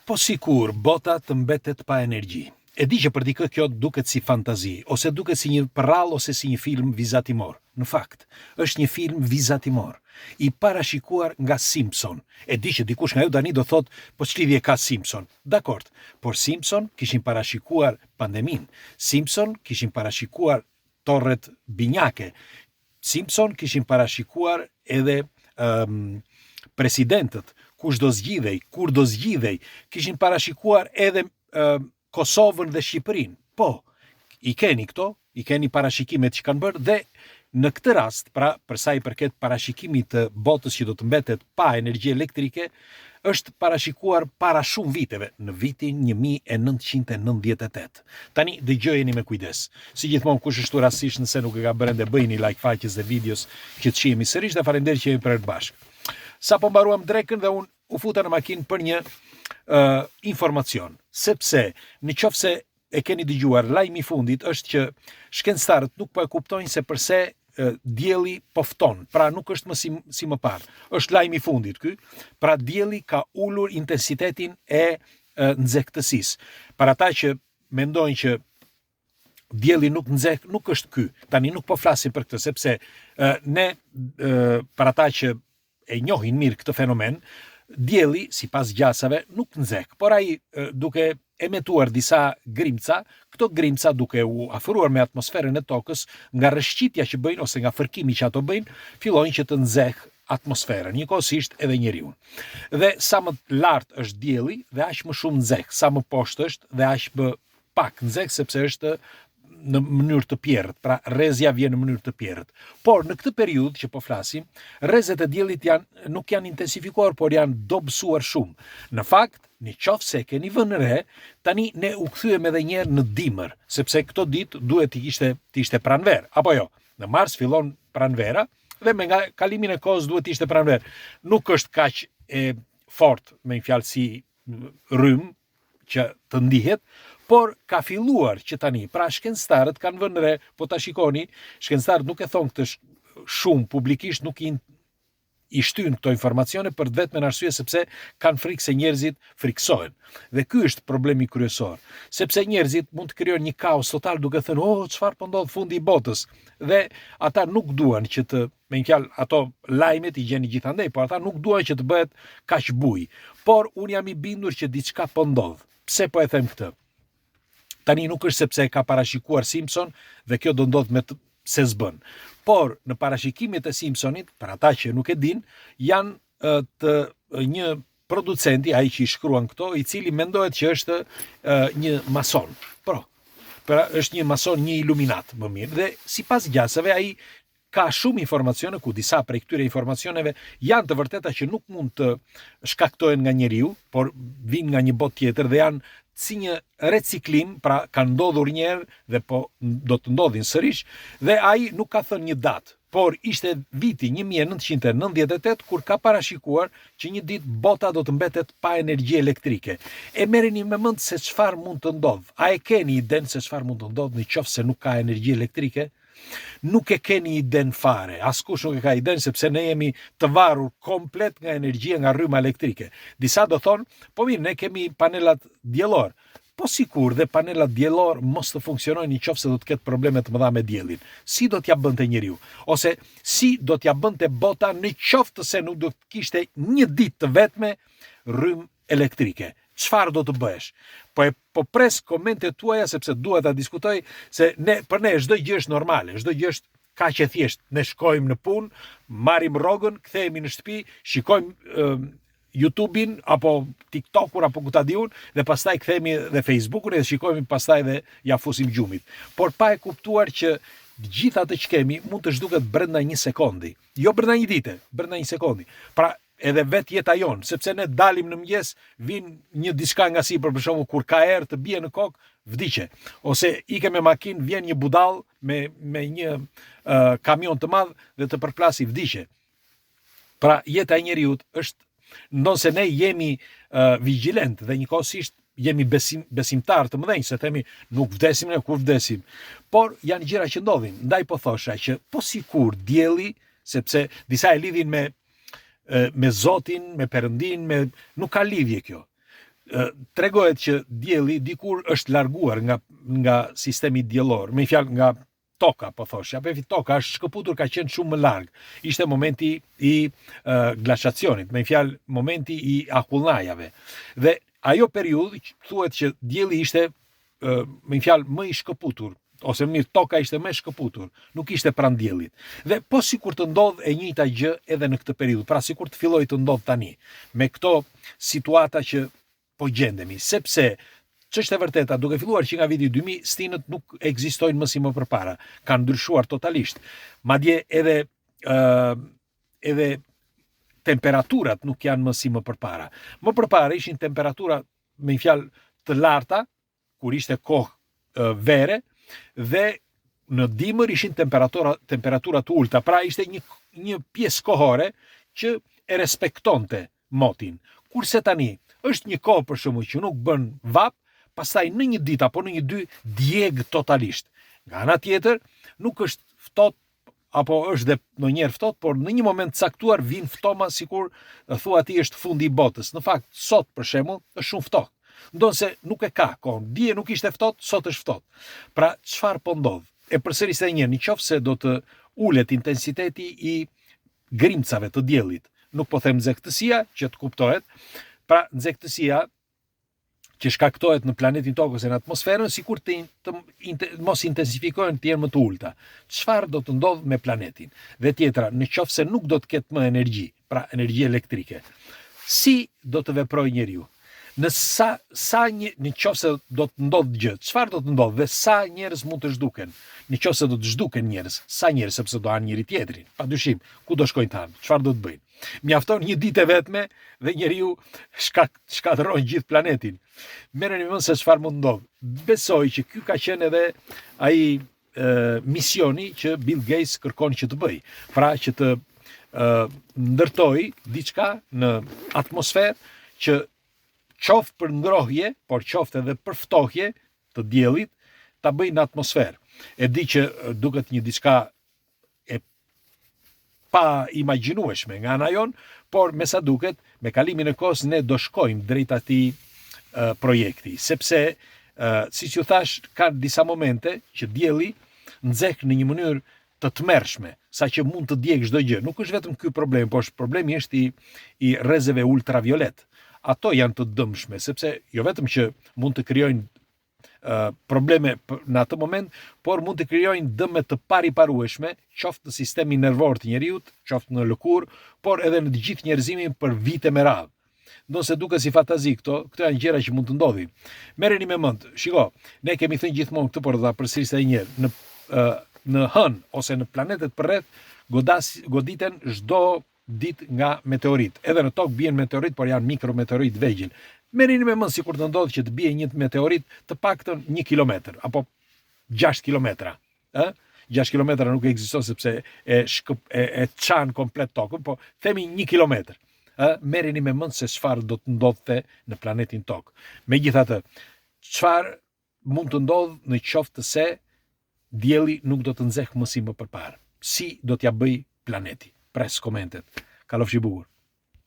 Po sikur bota të mbetet pa energji. E di që për dikë kjo duket si fantazi, ose duket si një përrall ose si një film vizatimor. Në fakt, është një film vizatimor, i parashikuar nga Simpson. E di që dikush nga ju tani do thot, po ç'lidhje ka Simpson? Dakord, por Simpson kishin parashikuar pandemin. Simpson kishin parashikuar torret binjake. Simpson kishin parashikuar edhe presidentët, kush do zgjidhej, kur do zgjidhej, kishin parashikuar edhe Kosovën dhe Shqipërinë. Po, i keni këto, i keni parashikimet që kanë bërë dhe në këtë rast, pra për sa i përket parashikimit të botës që do të mbetet pa energji elektrike, është parashikuar para shumë viteve, në vitin 1998. Tani dëgjojeni me kujdes. Si gjithmonë kush është rastisht nëse nuk e ka bërë ende bëjini like faqes dhe videos që të shihemi sërish dhe faleminderit që jemi për bashkë. Sa po mbaruam drekën dhe unë u futa në makinë për një informacion, sepse në qoftë se e keni dëgjuar, lajmi i fundit është që shkencëtarët nuk po e kuptojnë se përse dielli po fton, pra nuk është më si më parë. Është lajmi i fundit ky, pra dielli ka ulur intensitetin e nxehtësisë. Për ata që mendojnë që dielli nuk nxeh, nuk është ky. Tani nuk po flasim për këtë, sepse ne për ata që e njohin mirë këtë fenomen, dielli, sipas gjasave, nuk nxeh, por ai duke emetuar disa grimca, këto grimca duke u afëruar me atmosferën e tokës, nga rrëshqitja që bëjnë ose nga fërkimi që ato bëjnë, fillojnë që të nxeh atmosferën, njëkohësisht edhe njeriun. Dhe sa më lart është dielli, dhe aq më shumë nxeh, sa më poshtë është dhe aq më pak nxeh, sepse është në mënyrë të pjerrët, pra rrezja vjen në mënyrë të pjerrët. Por në këtë periudhë që po flasim, rrezet e diellit nuk janë intensifikuar, por janë dobësuar shumë. Në fakt, në qoftë se keni vënë re, tani ne u kthyem edhe një herë në dimër, sepse këto ditë duhet të ishte pranverë, apo jo? Në mars fillon pranvera dhe me nga kalimin e kohës duhet të ishte pranverë. Nuk është kaq e fortë me një fjalë si rrym që të ndihet, por ka filluar që tani, pra shkencëtarët kanë vënë re, po ta shikoni, shkencëtarët nuk e thonë këtë shumë publikisht, nuk i shtyn këto informacione për vetëm arsye sepse kanë frikë se njerëzit friksohen. Dhe ky është problemi kryesor, sepse njerëzit mund të krijojnë një kaos total duke thënë, "Oh, çfarë po ndodh fundi i botës?" Dhe ata nuk duan që të, me një fjalë, ato lajmet i gjeni gjithandej, por ata nuk duan që të bëhet kaq bujë. Por unë jam i bindur që diçka po ndodh. Pse po e them këtë? Tani nuk është sepse e ka parashikuar Simpson dhe kjo do ndodh me se s'bën. Por në parashikimet e Simpsonit, për ata që nuk e din, janë një producenti, ai që i shkruan këto, i cili mendohet që është një mason. Pra është një mason, një iluminat, më mirë. Dhe sipas gjasave ai ka shumë informacione ku disa prej këtyre informacioneve janë të vërteta që nuk mund të shkaktohen nga njeriu, por vijnë nga një botë tjetër dhe janë si një reciklim, pra kanë ndodhur një herë dhe po do të ndodhin sërish, dhe ai nuk ka thënë një datë, por ishte viti 1998 kur ka parashikuar që një ditë bota do të mbetet pa energji elektrike. E merreni me mend se çfarë mund të ndodh. A e keni iden se çfarë mund të ndodh nëse nuk ka energji elektrike? Nuk e keni iden fare, askush nuk e ka iden sepse ne jemi të varur komplet nga energjia, nga rryma elektrike. Disa do thonë, po mirë, ne kemi panelat diellor. Po sikur dhe panelat diellor mos të funksionojnë nëse do të ketë probleme të mëdha me diellin. Si do t'ja bënte njeriu? Ose si do t'ja bënte bota nëse se nuk do të kishte një ditë të vetme rrymë elektrike? Çfarë do të bëhesh? Po pres komentet tuaja sepse dua ta diskutoj se për ne çdo gjë është normale, çdo gjë është kaq e thjeshtë. Ne shkojmë në punë, marrim rrogën, kthehemi në shtëpi, shikojmë YouTube-in apo TikTok-un apo ku ta diun dhe pastaj kthehemi dhe Facebook-un dhe shikojmë pastaj dhe ja fusim gjumit. Por pa e kuptuar që gjithë atë që kemi mund të zhduket brenda një sekondi. Jo brenda një dite, brenda një sekondi. Pra edhe vetë jeta jonë, sepse ne dalim në mëngjes, vin një diçka nga sipër, për shembull kur ka erë të bie në kokë, vdiqe. Ose ike me makinë, vjen një budall me një kamion të madh dhe të përplasi, vdiqe. Pra jeta e njeriut është, ndonse ne jemi vigjilent dhe njëkohësisht jemi besimtar të mëdhenj, se themi nuk vdesim ne kur vdesim. Por janë gjëra që ndodhin. Ndaj po thosha që po sikur dielli, sepse disa e lidhin me Zotin, me Perëndin, nuk ka lidhje kjo. tregohet që dielli dikur është larguar nga sistemi diellor, me fjalë nga toka, po thosh. Toka është shkëputur, ka qenë shumë më larg. Ishte momenti i glashacionit, me fjalë momenti i akullnajave. Dhe ajo periudhë thuhet që dielli ishte me fjalë më i shkëputur, ose mirë, toka ishte më e shkëputur, nuk ishte pranë diellit. Dhe po sikur të ndodh e njëjta gjë edhe në këtë periudhë, pra sikur të filloi të ndodh tani, me këto situata që po gjendemi, sepse ç'është e vërteta, duke filluar që nga viti 2000, stinët nuk ekzistojnë më si më përpara, kanë ndryshuar totalisht. Madje edhe temperaturat nuk janë më si më përpara. Më përpara ishin temperatura me fjalë të larta, kur ishte kohë vere, dhe në dimër ishin temperatura të ulta, pra ishte një pjesë kohore që e respektonte motin. Kurse tani është një kohë për shembull që nuk bën vap, pastaj në një ditë apo në një dy djeg totalisht. Nga ana tjetër, nuk është ftohtë apo është dhe ndonjëherë ftohtë, por në një moment caktuar vin ftoma sikur thua ti është fundi i botës. Në fakt, sot për shembull është shumë ftohtë. Ndonse nuk e ka kohën. Dje nuk ishte ftohtë, sot është ftohtë. Pra, çfarë po ndodh? E përsëris edhe një herë, nëse do të ulet intensiteti i grimcave të diellit. Nuk po them nxehtësia, që të kuptohet. Pra, nxehtësia që shkaktohet në planetin Tokë ose në atmosferën, sikur të mos intensifikohen të jenë më të ulta. Çfarë do të ndodh me planetin? Dhe tjetra, nëse nuk do të ketë më energji, pra energji elektrike, si do të veprojë njeriu? Nëse do të ndodh gjë, çfarë do të ndodh dhe sa njerëz mund të zhduken? Nëse do të zhduken njerëz, sa njerëz, sepse do hanë njëri tjetrin. Padyshim, ku do shkojnë të hanë? Çfarë do të bëjnë? Mjafton një ditë vetme dhe njeriu shkatërron gjithë planetin. Merreni mend se çfarë mund ndodh. Besoj që ky ka qenë edhe ai misioni që Bill Gates kërkon që të bëj. Pra që të ndërtoj diçka në atmosferë që qoftë për ngrohje, por qoftë edhe për ftohje të diellit, ta bëj në atmosferë. E di që duket një diçka e pa imagjinueshme nga ana jon, por me sa duket, me kalimin e kohës ne do shkojmë drejt atij projekti, sepse siç ju thash, ka disa momente që dielli nxeh në një mënyrë të tmerrshme, saqë mund të djegë çdo gjë. Nuk është vetëm ky problem, por problemi është i rrezeve ultraviolet. Ato janë të dëmshme, sepse jo vetëm që mund të krijojnë probleme në atë moment, por mund të krijojnë dëme të pariparueshme, qoftë në sistemin nervor të njerëzit, qoftë në lëkurë, por edhe në të gjithë njerëzimin për vite me radhë. Ndonse duket si fatazi këto janë gjëra që mund të ndodhin. Merreni me mend. Shiko, ne kemi thënë gjithmonë këtë, por do ta përsëris edhe një herë. Në hën ose në planetet përreth goditen çdo ditë nga meteorit. Edhe në tokë bien meteorit, por janë mikrometeorit vegjël. Merreni me mend sikur të ndodh që të bie një meteorit të paktën 1 kilometër apo 6 kilometra, 6 kilometra nuk ekziston sepse e çan komplet tokën, po themi 1 kilometër. Merreni me mend se çfarë do të ndodhte në planetin Tokë. Megjithatë, çfarë mund të ndodh në qoftë se dielli nuk do të nxehë më si më përpara? Si do t'ja bëj planeti? Pres komentet. Kalofshi bukur.